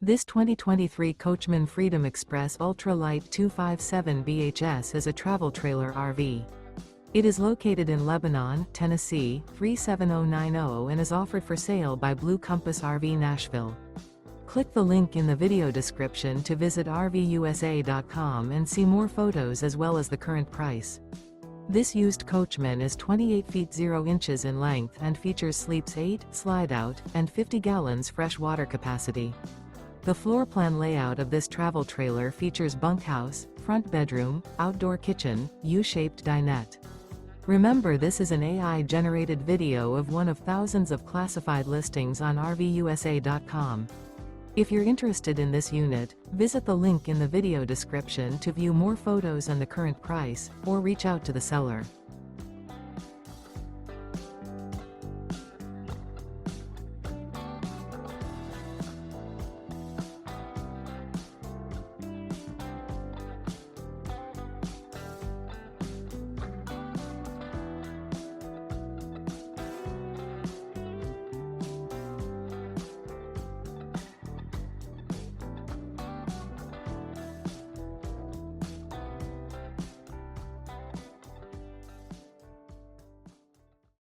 This 2023 Coachmen Freedom Express Ultra Lite 257 BHS is a travel trailer RV. It is located in Lebanon, Tennessee, 37090 and is offered for sale by Blue Compass RV Nashville. Click the link in the video description to visit RVUSA.com and see more photos as well as the current price. This used coachman is 28 feet 0 inches in length and features sleeps 8, Slideout, and 50 gallons fresh water capacity. The floor plan layout of this travel trailer features bunkhouse, front bedroom, outdoor kitchen, U-shaped dinette. Remember, this is an AI-generated video of one of thousands of classified listings on RVUSA.com. If you're interested in this unit, visit the link in the video description to view more photos and the current price, or reach out to the seller.